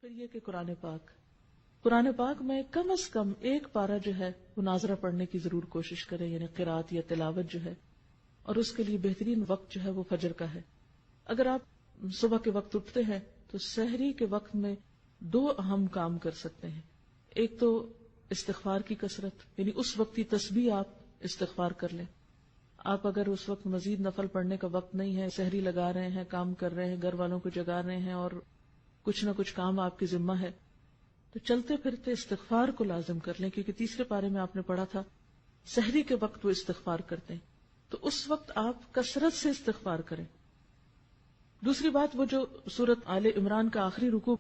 پھر یہ کہ قرآن پاک میں کم از کم ایک پارہ جو ہے وہ ناظرہ پڑھنے کی ضرور کوشش کریں، یعنی قرات یا تلاوت جو ہے، اور اس کے لیے بہترین وقت جو ہے وہ فجر کا ہے۔ اگر آپ صبح کے وقت اٹھتے ہیں تو سحری کے وقت میں 2 اہم کام کر سکتے ہیں۔ ایک تو استغفار کی کثرت، یعنی اس وقت کی تسبیح آپ استغفار کر لیں۔ آپ اگر اس وقت مزید نفل پڑھنے کا وقت نہیں ہے، سحری لگا رہے ہیں، کام کر رہے ہیں، گھر والوں کو جگا رہے ہیں اور کچھ نہ کچھ کام آپ کے ذمہ ہے، تو چلتے پھرتے استغفار کو لازم کر لیں، کیونکہ تیسرے پارے میں آپ نے پڑھا تھا سحری کے وقت وہ استغفار کرتے ہیں، تو اس وقت آپ کثرت سے استغفار کریں۔ دوسری بات، وہ جو سورۃ آل عمران کا آخری رکوع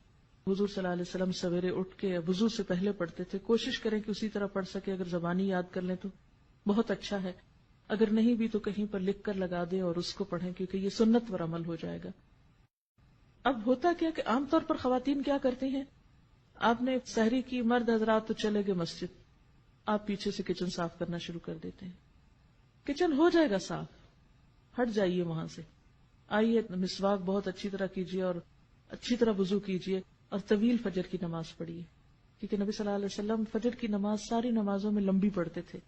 حضور صلی اللہ علیہ وسلم سویرے اٹھ کے وضو سے پہلے پڑھتے تھے، کوشش کریں کہ اسی طرح پڑھ سکے۔ اگر زبانی یاد کر لیں تو بہت اچھا ہے، اگر نہیں بھی تو کہیں پر لکھ کر لگا دیں اور اس کو پڑھیں، کیونکہ یہ سنت پر عمل ہو جائے گا۔ اب ہوتا کیا کہ عام طور پر خواتین کیا کرتی ہیں، آپ نے سحری کی، مرد حضرات تو چلے گئے مسجد، آپ پیچھے سے کچن صاف کرنا شروع کر دیتے ہیں۔ کچن ہو جائے گا صاف، ہٹ جائیے وہاں سے، آئیے مسواک بہت اچھی طرح کیجیے اور اچھی طرح وضو کیجیے اور طویل فجر کی نماز پڑھیے، کیونکہ نبی صلی اللہ علیہ وسلم فجر کی نماز ساری نمازوں میں لمبی پڑھتے تھے۔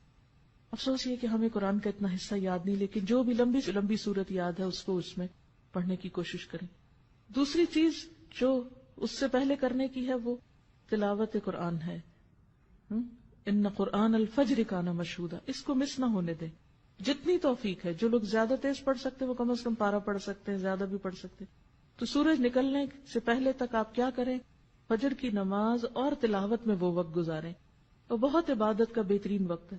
افسوس یہ کہ ہمیں قرآن کا اتنا حصہ یاد نہیں، لیکن جو بھی لمبی صورت یاد ہے اس کو اس میں پڑھنے کی کوشش کریں۔ دوسری چیز جو اس سے پہلے کرنے کی ہے وہ تلاوت قرآن ہے۔ ان قرآن الفجر کان مشہودا، اس کو مس نہ ہونے دیں، جتنی توفیق ہے۔ جو لوگ زیادہ تیز پڑھ سکتے وہ کم از کم پارہ پڑھ سکتے ہیں، زیادہ بھی پڑھ سکتے، تو سورج نکلنے سے پہلے تک آپ کیا کریں، فجر کی نماز اور تلاوت میں وہ وقت گزاریں، اور بہت عبادت کا بہترین وقت ہے۔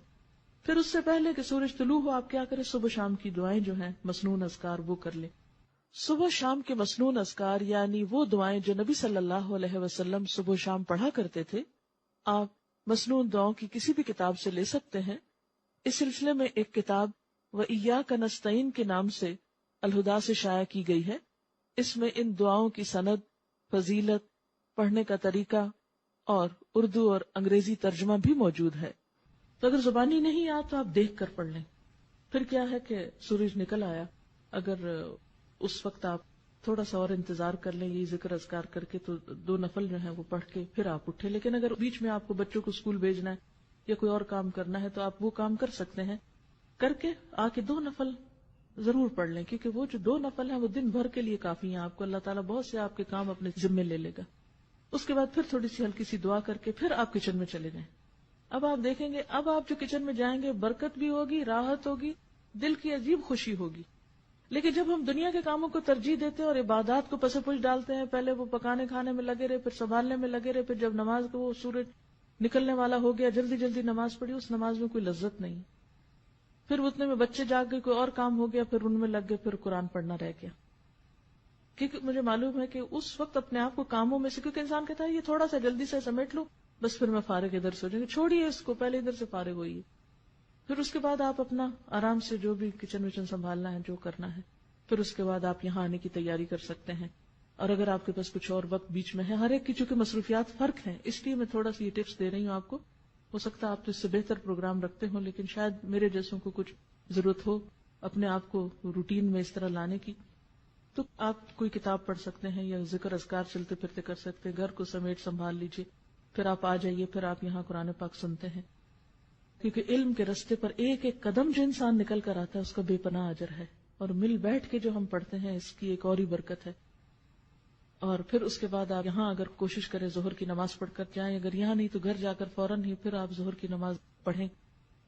پھر اس سے پہلے کہ سورج طلوع ہو آپ کیا کریں، صبح شام کی دعائیں جو ہیں مسنون اذکار وہ کر لیں۔ صبح شام کے مسنون اذکار یعنی وہ دعائیں جو نبی صلی اللہ علیہ وسلم صبح شام پڑھا کرتے تھے، آپ مسنون دعاؤں کی کسی بھی کتاب سے لے سکتے ہیں۔ اس سلسلے میں ایک کتاب وَإِيَّاكَ نَسْتَعِينُ کے نام سے الہدا سے شائع کی گئی ہے۔ اس میں ان دعاؤں کی سند، فضیلت، پڑھنے کا طریقہ اور اردو اور انگریزی ترجمہ بھی موجود ہے، تو اگر زبانی نہیں آ تو آپ دیکھ کر پڑھ لیں۔ پھر کیا ہے کہ سورج نکل آیا، اگر اس وقت آپ تھوڑا سا اور انتظار کر لیں یہ ذکر اذکار کر کے، تو 2 نفل جو ہیں وہ پڑھ کے پھر آپ اٹھے۔ لیکن اگر بیچ میں آپ کو بچوں کو اسکول بھیجنا ہے یا کوئی اور کام کرنا ہے تو آپ وہ کام کر سکتے ہیں، کر کے آ کے 2 نفل ضرور پڑھ لیں، کیونکہ وہ جو 2 نفل ہیں وہ دن بھر کے لیے کافی ہیں، آپ کو اللہ تعالیٰ بہت سے آپ کے کام اپنے ذمے لے لے گا۔ اس کے بعد پھر تھوڑی سی ہلکی سی دعا کر کے پھر آپ کچن میں چلے جائیں۔ اب آپ دیکھیں گے، اب آپ جو کچن میں جائیں گے برکت بھی ہوگی، راحت ہوگی، دل کی عجیب خوشی ہوگی۔ لیکن جب ہم دنیا کے کاموں کو ترجیح دیتے ہیں اور عبادات کو پس پش ڈالتے ہیں، پہلے وہ پکانے کھانے میں لگے رہے، پھر سنبھالنے میں لگے رہے، پھر جب نماز کو وہ سورج نکلنے والا ہو گیا جلدی جلدی نماز پڑھی، اس نماز میں کوئی لذت نہیں، پھر اتنے میں بچے جاگ گئے، کوئی اور کام ہو گیا، پھر ان میں لگ گئے، پھر قرآن پڑھنا رہ گیا۔ کیونکہ مجھے معلوم ہے کہ اس وقت اپنے آپ کو کاموں میں سے، کیونکہ انسان کہتا ہے یہ تھوڑا سا جلدی سے سمیٹ لو بس پھر میں فارغ ادھر سے ہو جائیں گے، چھوڑیے اس کو، پہلے ادھر سے فارغ ہوئیے، پھر اس کے بعد آپ اپنا آرام سے جو بھی کچن وچن سنبھالنا ہے جو کرنا ہے، پھر اس کے بعد آپ یہاں آنے کی تیاری کر سکتے ہیں۔ اور اگر آپ کے پاس کچھ اور وقت بیچ میں ہے، ہر ایک کی چونکہ مصروفیات فرق ہیں، اس لیے میں تھوڑا سی یہ ٹپس دے رہی ہوں آپ کو، ہو سکتا ہے آپ تو اس سے بہتر پروگرام رکھتے ہوں، لیکن شاید میرے جیسوں کو کچھ ضرورت ہو اپنے آپ کو روٹین میں اس طرح لانے کی، تو آپ کوئی کتاب پڑھ سکتے ہیں یا ذکر اذکار چلتے پھرتے کر سکتے ہیں، گھر کو سمیٹ سنبھال لیجئے، پھر آپ آ جائیے، پھر آپ یہاں قرآن پاک سنتے ہیں، کیونکہ علم کے رستے پر ایک ایک قدم جو انسان نکل کر آتا ہے اس کا بے پناہ اجر ہے، اور مل بیٹھ کے جو ہم پڑھتے ہیں اس کی ایک اور ہی برکت ہے۔ اور پھر اس کے بعد آپ یہاں اگر کوشش کریں ظہر کی نماز پڑھ کر جائیں، اگر یہاں نہیں تو گھر جا کر فوراً ہی پھر آپ ظہر کی نماز پڑھیں،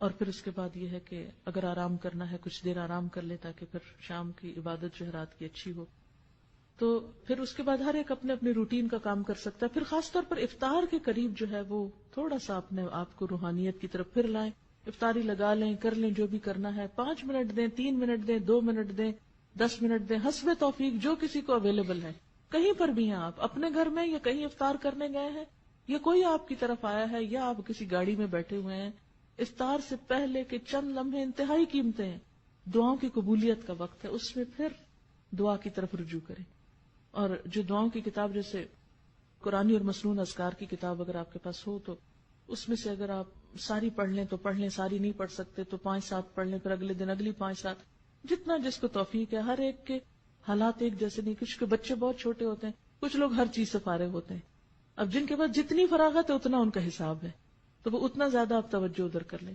اور پھر اس کے بعد یہ ہے کہ اگر آرام کرنا ہے کچھ دیر آرام کر لیں تاکہ پھر شام کی عبادت جو ہے رات کی اچھی ہو۔ تو پھر اس کے بعد ہر ایک اپنے اپنے روٹین کا کام کر سکتا ہے۔ پھر خاص طور پر افطار کے قریب جو ہے وہ تھوڑا سا اپنے آپ کو روحانیت کی طرف پھر لائیں، افطاری لگا لیں، کر لیں جو بھی کرنا ہے، 5 منٹ دیں، 3 منٹ دیں، 2 منٹ دیں، 10 منٹ دیں، حسب توفیق جو کسی کو اویلیبل ہے۔ کہیں پر بھی ہیں آپ، اپنے گھر میں یا کہیں افطار کرنے گئے ہیں یا کوئی آپ کی طرف آیا ہے یا آپ کسی گاڑی میں بیٹھے ہوئے ہیں، افطار سے پہلے کے چند لمحے انتہائی قیمتی ہیں، دعاؤں کی قبولیت کا وقت ہے، اس میں پھر دعا کی طرف رجوع کریں۔ اور جو دعاؤں کی کتاب جیسے قرآنی اور مسنون اذکار کی کتاب اگر آپ کے پاس ہو تو اس میں سے اگر آپ ساری پڑھ لیں تو پڑھ لیں، ساری نہیں پڑھ سکتے تو 5-7 پڑھ لیں، پھر اگلے دن اگلی 5-7، جتنا جس کو توفیق ہے۔ ہر ایک کے حالات ایک جیسے نہیں، کچھ کے بچے بہت چھوٹے ہوتے ہیں، کچھ لوگ ہر چیز سے فارغ ہوتے ہیں، اب جن کے پاس جتنی فراغت ہے اتنا ان کا حساب ہے، تو وہ اتنا زیادہ آپ توجہ ادھر کر لیں.